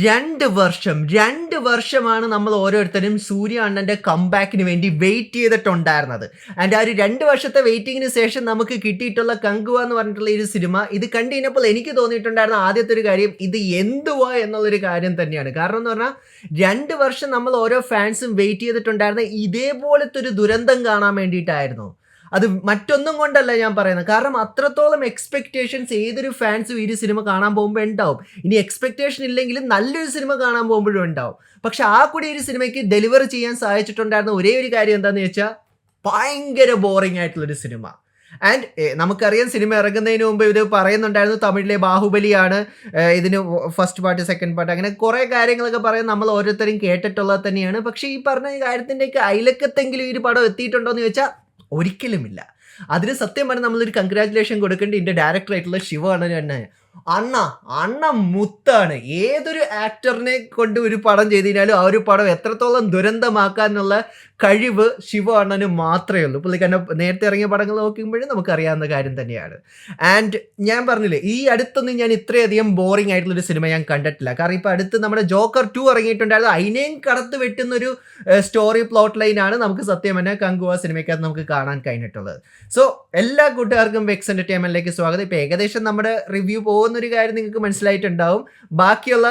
രണ്ട് വർഷമാണ് നമ്മൾ ഓരോരുത്തരും സൂര്യ അണ്ണൻ്റെ കംബാക്കിന് വേണ്ടി വെയിറ്റ് ചെയ്തിട്ടുണ്ടായിരുന്നത്. ആൻഡ് ആ ഒരു 2 വർഷത്തെ വെയിറ്റിങ്ങിന് ശേഷം നമുക്ക് കിട്ടിയിട്ടുള്ള കങ്കുവ എന്ന് പറഞ്ഞിട്ടുള്ള ഈ ഒരു സിനിമ ഇത് കണ്ടു കഴിഞ്ഞപ്പോൾ എനിക്ക് തോന്നിയിട്ടുണ്ടായിരുന്ന ആദ്യത്തെ ഒരു കാര്യം ഇത് എന്തുവാ എന്നുള്ളൊരു കാര്യം തന്നെയാണ്. കാരണം എന്ന് പറഞ്ഞാൽ 2 വർഷം നമ്മൾ ഓരോ ഫാൻസും വെയിറ്റ് ചെയ്തിട്ടുണ്ടായിരുന്ന ഇതേപോലത്തെ ഒരു ദുരന്തം കാണാൻ വേണ്ടിയിട്ടായിരുന്നു. അത് മറ്റൊന്നും കൊണ്ടല്ല ഞാൻ പറയുന്നത്, കാരണം അത്രത്തോളം എക്സ്പെക്റ്റേഷൻസ് ഏതൊരു ഫാൻസും ഈ ഒരു സിനിമ കാണാൻ പോകുമ്പോൾ ഉണ്ടാവും. ഇനി എക്സ്പെക്റ്റേഷൻ ഇല്ലെങ്കിലും നല്ലൊരു സിനിമ കാണാൻ പോകുമ്പോഴും ഉണ്ടാവും. പക്ഷെ ആ കൂടി ഒരു സിനിമയ്ക്ക് ഡെലിവർ ചെയ്യാൻ സാധിച്ചിട്ടുണ്ടായിരുന്ന ഒരേ ഒരു കാര്യം എന്താണെന്ന് വെച്ചാൽ ഭയങ്കര ബോറിംഗ് ആയിട്ടുള്ളൊരു സിനിമ. ആൻഡ് നമുക്കറിയാം സിനിമ ഇറങ്ങുന്നതിന് മുമ്പ് ഇത് പറയുന്നുണ്ടായിരുന്നു തമിഴിലെ ബാഹുബലിയാണ് ഇതിന് ഫസ്റ്റ് പാർട്ട് സെക്കൻഡ് പാർട്ട് അങ്ങനെ കുറേ കാര്യങ്ങളൊക്കെ പറയാൻ നമ്മൾ ഓരോരുത്തരും കേട്ടിട്ടുള്ളത് തന്നെയാണ്. പക്ഷേ ഈ പറഞ്ഞ കാര്യത്തിൻ്റെയൊക്കെ അയലക്കത്തെങ്കിലും ഈ ഒരു പടം എത്തിയിട്ടുണ്ടോ എന്ന് ചോദിച്ചാൽ ഒരിക്കലുമില്ല. അതിന് സത്യം പറഞ്ഞാൽ നമ്മളൊരു കൺഗ്രാറ്റുലേഷൻ കൊടുക്കേണ്ട ഇതിൻ്റെ ഡയറക്ടറായിട്ടുള്ള ശിവ അണ്ണൻ തന്നെ. അണ്ണ മുത്താണ്. ഏതൊരു ആക്ടറിനെ കൊണ്ട് ഒരു പടം ചെയ്ത് കഴിഞ്ഞാലും ആ ഒരു പടം എത്രത്തോളം ദുരന്തമാക്കാനുള്ള കഴിവ് ശിവ അണ്ണന് മാത്രമേ ഉള്ളൂ. പുള്ളിക്കാരനെ നേരത്തെ ഇറങ്ങിയ പടങ്ങൾ നോക്കുമ്പോഴും നമുക്കറിയാവുന്ന കാര്യം തന്നെയാണ്. ആൻഡ് ഞാൻ പറഞ്ഞില്ലേ, ഈ അടുത്തൊന്നും ഞാൻ ഇത്രയധികം ബോറിംഗ് ആയിട്ടുള്ളൊരു സിനിമ ഞാൻ കണ്ടിട്ടില്ല. കാരണം ഇപ്പോൾ അടുത്ത് നമ്മുടെ ജോക്കർ 2 ഇറങ്ങിയിട്ടുണ്ടായിരുന്നു. അതിനെയും കടത്ത് വെട്ടുന്നൊരു സ്റ്റോറി പ്ലോട്ട് ലൈനാണ് നമുക്ക് സത്യം തന്നെ കങ്കുവ സിനിമയ്ക്കകത്ത് നമുക്ക് കാണാൻ കഴിഞ്ഞിട്ടുള്ളത്. സോ എല്ലാ കൂട്ടുകാർക്കും വെക്സ് എൻ്റർടൈൻമെൻറ്റിലേക്ക് സ്വാഗതം. ഇപ്പോൾ ഏകദേശം നമ്മുടെ റിവ്യൂ പോകുന്നൊരു കാര്യം നിങ്ങൾക്ക് മനസ്സിലായിട്ടുണ്ടാവും. ബാക്കിയുള്ള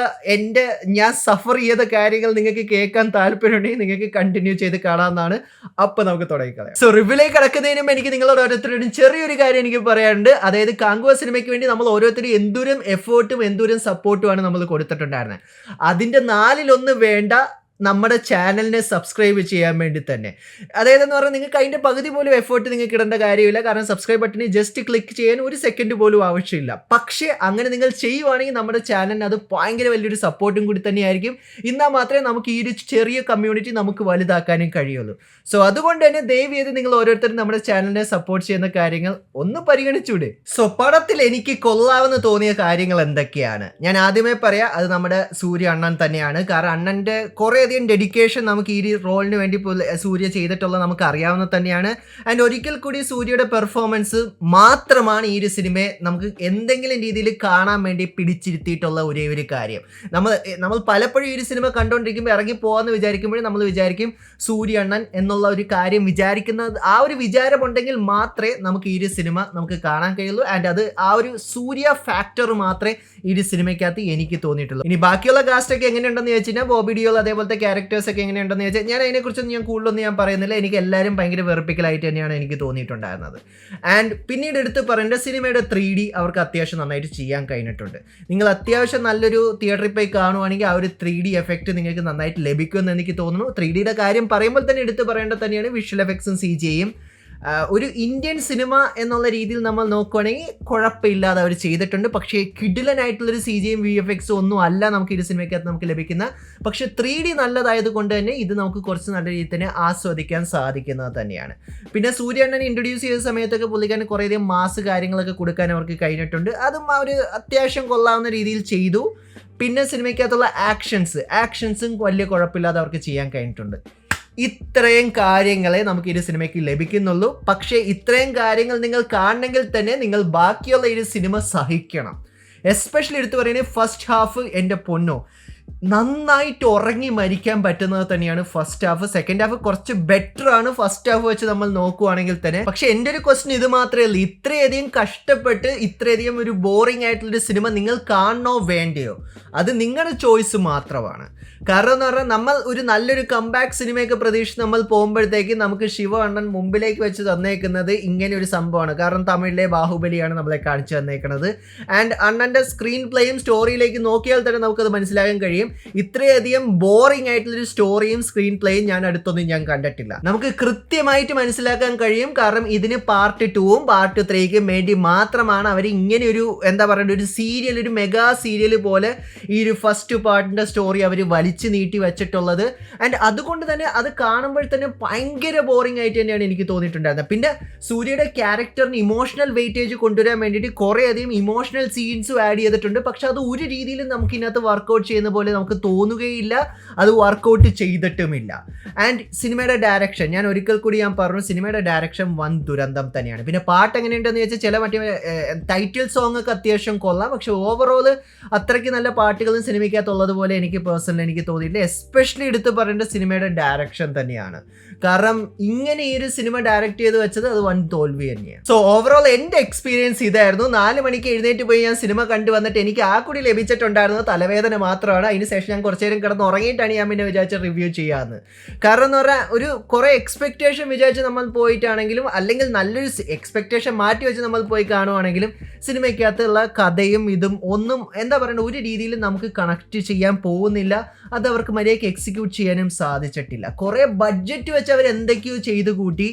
ഞാൻ സഫർ ചെയ്ത കാര്യങ്ങൾ നിങ്ങൾക്ക് കേൾക്കാൻ താല്പര്യമുണ്ടെങ്കിൽ നിങ്ങൾക്ക് കണ്ടിന്യൂ ചെയ്ത് കാണാമെന്നാണ്. അപ്പോൾ നമുക്ക് തുടങ്ങിക്കളയാം. സോ റിവ്യൂലേക്ക് കിടക്കുന്നതിനും എനിക്ക് നിങ്ങളോട് ഓരോരുത്തരോടും ചെറിയൊരു കാര്യം എനിക്ക് പറയാനുണ്ട്. അതായത് കങ്കുവ സിനിമയ്ക്ക് വേണ്ടി നമ്മൾ ഓരോരുത്തരും എന്തോരം എഫേർട്ടും എന്തോരം സപ്പോർട്ടുമാണ് നമ്മൾ കൊടുത്തിട്ടുണ്ടായിരുന്നത്. അതിൻ്റെ 4/1 വേണ്ട നമ്മുടെ ചാനലിനെ സബ്സ്ക്രൈബ് ചെയ്യാൻ വേണ്ടി തന്നെ. അതായതെന്ന് പറഞ്ഞാൽ നിങ്ങൾക്ക് അതിൻ്റെ പകുതി പോലും എഫേർട്ട് നിങ്ങൾക്ക് ഇടേണ്ട കാര്യമില്ല. കാരണം സബ്സ്ക്രൈബ് ബട്ടണിൽ ജസ്റ്റ് ക്ലിക്ക് ചെയ്യാൻ 1 സെക്കൻഡ് പോലും ആവശ്യമില്ല. പക്ഷേ അങ്ങനെ നിങ്ങൾ ചെയ്യുവാണെങ്കിൽ നമ്മുടെ ചാനലിന് അത് ഭയങ്കര വലിയൊരു സപ്പോർട്ടും കൂടി തന്നെയായിരിക്കും. എന്നാൽ മാത്രമേ നമുക്ക് ഈ ഒരു ചെറിയ കമ്മ്യൂണിറ്റി നമുക്ക് വലുതാക്കാനും കഴിയുള്ളൂ. സോ അതുകൊണ്ട് തന്നെ ദയവ് ചെയ്ത് നിങ്ങൾ ഓരോരുത്തരും നമ്മുടെ ചാനലിനെ സപ്പോർട്ട് ചെയ്യുന്ന കാര്യങ്ങൾ ഒന്ന് പരിഗണിച്ചൂടെ. സോ പടത്തിൽ എനിക്ക് കൊള്ളാമെന്ന് തോന്നിയ കാര്യങ്ങൾ എന്തൊക്കെയാണ് ഞാൻ ആദ്യമേ പറയാം. അത് നമ്മുടെ സൂര്യ അണ്ണൻ തന്നെയാണ്. കാരണം അണ്ണൻ്റെ കുറേ ഡെഡിക്കേഷൻ നമുക്ക് ഈ റോളിന് വേണ്ടി സൂര്യ ചെയ്തിട്ടുള്ളത് നമുക്ക് അറിയാവുന്ന തന്നെയാണ്. ആൻഡ് ഒരിക്കൽ കൂടി സൂര്യയുടെ പെർഫോമൻസ് മാത്രമാണ് ഈ ഒരു സിനിമയെ നമുക്ക് എന്തെങ്കിലും രീതിയിൽ കാണാൻ വേണ്ടി പിടിച്ചിരുത്തിയിട്ടുള്ള ഒരേ ഒരു കാര്യം. നമ്മൾ പലപ്പോഴും ഈ ഒരു സിനിമ കണ്ടുകൊണ്ടിരിക്കുമ്പോൾ ഇറങ്ങി പോകാമെന്ന് വിചാരിക്കുമ്പോഴും നമ്മൾ വിചാരിക്കും സൂര്യ അണ്ണൻ എന്നുള്ള ഒരു കാര്യം വിചാരിക്കുന്നത്, ആ ഒരു വിചാരമുണ്ടെങ്കിൽ മാത്രമേ നമുക്ക് ഈ ഒരു സിനിമ നമുക്ക് കാണാൻ കഴിയുള്ളൂ. ആൻഡ് അത് ആ ഒരു സൂര്യ ഫാക്ടർ മാത്രമേ ഈ ഒരു സിനിമയ്ക്കകത്ത് എനിക്ക് തോന്നിയിട്ടുള്ളൂ. ഇനി ബാക്കിയുള്ള കാസ്റ്റൊക്കെ എങ്ങനെയുണ്ടെന്ന് ചോദിച്ചു കഴിഞ്ഞാൽ ബോബി ഡിയോൾ അതേപോലത്തെ ക്യാരക്ടേഴ്സ് ഒക്കെ എങ്ങനെയുണ്ടെന്ന് ചോദിച്ചാൽ ഞാൻ അതിനെക്കുറിച്ചൊന്നും ഞാൻ കൂടുതലൊന്നും ഞാൻ പറയുന്നില്ല. എനിക്ക് എല്ലാവരും ഭയങ്കര വെറുപ്പിക്കലായിട്ട് തന്നെയാണ് എനിക്ക് തോന്നിയിട്ടുണ്ടായിരുന്നത്. ആൻഡ് പിന്നീട് എടുത്ത് പറയേണ്ട സിനിമയുടെ 3D അവർക്ക് അത്യാവശ്യം നന്നായിട്ട് ചെയ്യാൻ കഴിഞ്ഞിട്ടുണ്ട്. നിങ്ങൾ അത്യാവശ്യം നല്ലൊരു തിയേറ്ററിൽ പോയി കാണുവാണെങ്കിൽ ആ ഒരു 3D എഫക്റ്റ് നിങ്ങൾക്ക് നന്നായിട്ട് ലഭിക്കുമെന്ന് എനിക്ക് തോന്നുന്നു. 3Dയുടെ കാര്യം പറയുമ്പോൾ തന്നെ എടുത്ത് പറയേണ്ടത് തന്നെയാണ് വിഷ്വൽ എഫക്ട്സും CGയും. ഒരു ഇന്ത്യൻ സിനിമ എന്നുള്ള രീതിയിൽ നമ്മൾ നോക്കുകയാണെങ്കിൽ കുഴപ്പമില്ലാതെ അവർ ചെയ്തിട്ടുണ്ട്. പക്ഷേ കിടിലനായിട്ടുള്ളൊരു CGയും VFX ഒന്നും അല്ല നമുക്ക് ഈ സിനിമയ്ക്കകത്ത് നമുക്ക് ലഭിക്കുന്ന. പക്ഷേ 3D നല്ലതായത് കൊണ്ട് തന്നെ ഇത് നമുക്ക് കുറച്ച് നല്ല രീതിയിൽ തന്നെ ആസ്വദിക്കാൻ സാധിക്കുന്നത് തന്നെയാണ്. പിന്നെ സൂര്യണ്ണനെ ഇൻട്രൊഡ്യൂസ് ചെയ്ത സമയത്തൊക്കെ പുള്ളിക്കാരന് കുറേയധികം മാസ് കാര്യങ്ങളൊക്കെ കൊടുക്കാൻ അവർക്ക് കഴിഞ്ഞിട്ടുണ്ട്. അതും അവർ അത്യാവശ്യം കൊള്ളാവുന്ന രീതിയിൽ ചെയ്തു. പിന്നെ സിനിമയ്ക്കകത്തുള്ള ആക്ഷൻസും വലിയ കുഴപ്പമില്ലാതെ അവർക്ക് ചെയ്യാൻ കഴിഞ്ഞിട്ടുണ്ട്. ഇത്രയും കാര്യങ്ങളെ നമുക്ക് ഈ സിനിമയ്ക്ക് ലഭിക്കുന്നുള്ളൂ. പക്ഷേ ഇത്രയും കാര്യങ്ങൾ നിങ്ങൾ കാണണമെങ്കിൽ തന്നെ നിങ്ങൾ ബാക്കിയുള്ള ഈ സിനിമ സഹിക്കണം. എസ്പെഷ്യലി എടുത്തു പറയുന്നത് ഫസ്റ്റ് ഹാഫ് എൻ്റെ പൊന്നോ നന്നായിട്ട് ഉറങ്ങി മരിക്കാൻ പറ്റുന്നത് തന്നെയാണ് ഫസ്റ്റ് ഹാഫ്. സെക്കൻഡ് ഹാഫ് കുറച്ച് ബെറ്റർ ആണ് ഫസ്റ്റ് ഹാഫ് വെച്ച് നമ്മൾ നോക്കുവാണെങ്കിൽ തന്നെ. പക്ഷെ എൻ്റെ ഒരു ക്വസ്റ്റ്യൻ ഇത് മാത്രമേ ഉള്ളൂ, ഇത്രയധികം കഷ്ടപ്പെട്ട് ഇത്രയധികം ഒരു ബോറിംഗ് ആയിട്ടുള്ളൊരു സിനിമ നിങ്ങൾ കാണണോ വേണ്ടയോ, അത് നിങ്ങളുടെ ചോയ്സ് മാത്രമാണ്. കാരണം എന്ന് പറഞ്ഞാൽ നമ്മൾ ഒരു നല്ലൊരു കംബാക്ക് സിനിമയൊക്കെ പ്രതീക്ഷിച്ച് നമ്മൾ പോകുമ്പോഴത്തേക്ക് നമുക്ക് ശിവ അണ്ണൻ മുമ്പിലേക്ക് വെച്ച് തന്നേക്കുന്നത് ഇങ്ങനെ ഒരു സംഭവമാണ്. കാരണം തമിഴിലെ ബാഹുബലിയാണ് നമ്മളെ കാണിച്ചു തന്നേക്കുന്നത്. ആൻഡ് അണ്ണൻ്റെ സ്ക്രീൻ പ്ലേയും സ്റ്റോറിയിലേക്ക് നോക്കിയാൽ തന്നെ നമുക്കത് മനസ്സിലാക്കാൻ കഴിയും. ഇത്രയധികം ബോറിംഗ് ആയിട്ടുള്ളൊരു സ്റ്റോറിയും സ്ക്രീൻ പ്ലേയും ഞാൻ അടുത്തൊന്നും ഞാൻ കണ്ടിട്ടില്ല. നമുക്ക് കൃത്യമായിട്ട് മനസ്സിലാക്കാൻ കഴിയും. കാരണം ഇതിന് പാർട്ട് 2ഉം പാർട്ട് 3ക്കും വേണ്ടി മാത്രമാണ് അവർ ഇങ്ങനെ ഒരു എന്താ പറയുക ഒരു സീരിയൽ, ഒരു മെഗാ സീരിയൽ പോലെ ഈ ഒരു ഫസ്റ്റ് പാർട്ടിൻ്റെ സ്റ്റോറി അവർ വലിച്ചു നീട്ടി വെച്ചിട്ടുള്ളത്. ആൻഡ് അതുകൊണ്ട് തന്നെ അത് കാണുമ്പോൾ തന്നെ ഭയങ്കര ബോറിംഗ് ആയിട്ട് തന്നെയാണ് എനിക്ക് തോന്നിയിട്ടുണ്ടായിരുന്നത്. പിന്നെ സൂര്യയുടെ ക്യാരക്ടറിന് ഇമോഷണൽ വെയിറ്റേജ് കൊണ്ടുവരാൻ വേണ്ടിയിട്ട് കുറേയധികം ഇമോഷണൽ സീൻസും ആഡ് ചെയ്തിട്ടുണ്ട്. പക്ഷെ അത് ഒരു രീതിയിലും നമുക്ക് ഇതിനകത്ത് വർക്കൗട്ട് ചെയ്യുന്ന പോലെ പോലെ നമുക്ക് തോന്നുകയില്ല, അത് വർക്കൗട്ട് ചെയ്തിട്ടുമില്ല. ആൻഡ് സിനിമയുടെ ഡയറക്ഷൻ, ഞാൻ ഒരിക്കൽ കൂടി ഞാൻ പറഞ്ഞു, സിനിമയുടെ ഡയറക്ഷൻ വൻ ദുരന്തം തന്നെയാണ്. പിന്നെ പാട്ട് എങ്ങനെയുണ്ടെന്ന് ചോദിച്ചാൽ ചില മറ്റേ ടൈറ്റിൽ സോങ് ഒക്കെ അത്യാവശ്യം കൊള്ളാം, പക്ഷെ ഓവറോൾ അത്രയ്ക്ക് നല്ല പാട്ടുകളും സിനിമയ്ക്കകത്തുള്ളതുപോലെ എനിക്ക് പേഴ്സണലി എനിക്ക് തോന്നിയില്ല. എസ്പെഷ്യലി എടുത്ത് പറയേണ്ട സിനിമയുടെ ഡയറക്ഷൻ തന്നെയാണ്. കാരണം ഇങ്ങനെ ഈ ഒരു സിനിമ ഡയറക്റ്റ് ചെയ്ത് വെച്ചത് അത് വൻ തോൽവി തന്നെയാണ്. സോ ഓവറോൾ എൻ്റെ എക്സ്പീരിയൻസ് ഇതായിരുന്നു. 4 മണിക്ക് എഴുന്നേറ്റ് പോയി ഞാൻ സിനിമ കണ്ടു വന്നിട്ട് എനിക്ക് ആ കൂടി ലഭിച്ചിട്ടുണ്ടായിരുന്നത് തലവേദന മാത്രമാണ്. അതിന് ശേഷം ഞാൻ കുറച്ച് നേരം കിടന്ന് ഉറങ്ങിയിട്ടാണ് ഞാൻ പിന്നെ വിചാരിച്ച റിവ്യൂ ചെയ്യാമെന്ന്. കാരണം എന്ന് പറഞ്ഞാൽ ഒരു കുറേ എക്സ്പെക്റ്റേഷൻ വിചാരിച്ച് നമ്മൾ പോയിട്ടാണെങ്കിലും, അല്ലെങ്കിൽ നല്ലൊരു എക്സ്പെക്റ്റേഷൻ മാറ്റി വെച്ച് നമ്മൾ പോയി കാണുവാണെങ്കിലും സിനിമയ്ക്കകത്തുള്ള കഥയും ഇതും ഒന്നും എന്താ പറയുക ഒരു രീതിയിലും നമുക്ക് കണക്ട് ചെയ്യാൻ പോകുന്നില്ല. അത് അവർക്ക് മര്യാദയ്ക്ക് എക്സിക്യൂട്ട് ചെയ്യാനും സാധിച്ചിട്ടില്ല. കുറേ ബഡ്ജറ്റ് വെച്ച് അവർ എന്തൊക്കെയോ ചെയ്ത് കൂട്ടി,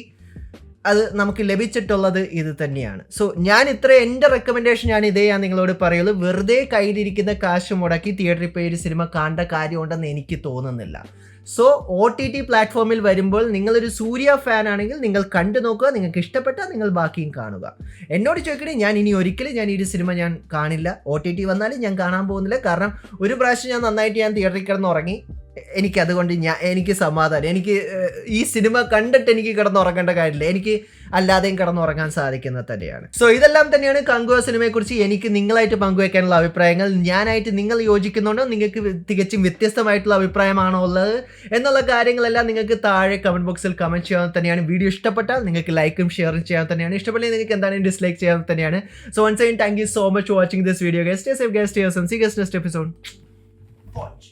അത് നമുക്ക് ലഭിച്ചിട്ടുള്ളത് ഇത് തന്നെയാണ്. സോ ഞാൻ എൻ്റെ റെക്കമെൻഡേഷൻ ഞാൻ നിങ്ങളോട് പറയുള്ളൂ. വെറുതെ കയ്യിലിരിക്കുന്ന കാശ് മുടക്കി തിയേറ്ററിൽ പോയി ഒരു സിനിമ കാണേണ്ട കാര്യമുണ്ടെന്ന് എനിക്ക് തോന്നുന്നില്ല. സോ OTT പ്ലാറ്റ്ഫോമിൽ വരുമ്പോൾ നിങ്ങളൊരു സൂര്യ ഫാൻ ആണെങ്കിൽ നിങ്ങൾ കണ്ടു നോക്കുക, നിങ്ങൾക്ക് ഇഷ്ടപ്പെട്ടാൽ നിങ്ങൾ ബാക്കിയും കാണുക. എന്നോട് ചോദിക്കണേ, ഞാൻ ഇനി ഒരിക്കലും ഈ ഒരു സിനിമ ഞാൻ കാണില്ല. OTT വന്നാലും ഞാൻ കാണാൻ പോകുന്നില്ല. കാരണം ഒരു പ്രാവശ്യം ഞാൻ നന്നായിട്ട് തിയേറ്ററിൽ കിടന്ന് ഉറങ്ങി. എനിക്കതുകൊണ്ട് എനിക്ക് സമാധാനം, എനിക്ക് ഈ സിനിമ കണ്ടിട്ട് എനിക്ക് കിടന്നുറങ്ങേണ്ട കാര്യമില്ല, എനിക്ക് അല്ലാതെയും കിടന്നുറങ്ങാൻ സാധിക്കുന്നത് തന്നെയാണ്. സോ ഇതെല്ലാം തന്നെയാണ് കങ്കുവ സിനിമയെക്കുറിച്ച് എനിക്ക് നിങ്ങളായിട്ട് പങ്കുവെക്കാനുള്ള അഭിപ്രായങ്ങൾ. ഞാനായിട്ട് നിങ്ങൾ യോജിക്കുന്നുണ്ടോ, നിങ്ങൾക്ക് തികച്ചും വ്യത്യസ്തമായിട്ടുള്ള അഭിപ്രായമാണോ ഉള്ളത് എന്നുള്ള കാര്യങ്ങളെല്ലാം നിങ്ങൾക്ക് താഴെ കമൻറ്റ് ബോക്സിൽ കമൻറ്റ് ചെയ്യാൻ തന്നെയാണ്. വീഡിയോ ഇഷ്ടപ്പെട്ടാൽ നിങ്ങൾക്ക് ലൈക്കും ഷെയറും ചെയ്യാൻ തന്നെയാണ്. ഇഷ്ടപ്പെട്ടില്ലെങ്കിൽ നിങ്ങൾക്ക് എന്താണെങ്കിലും ഡിസ്ലൈക്ക് ചെയ്യാൻ തന്നെയാണ്. So once again thank you so much for watching this video. Stay safe guys, stay awesome. See you guys next episode.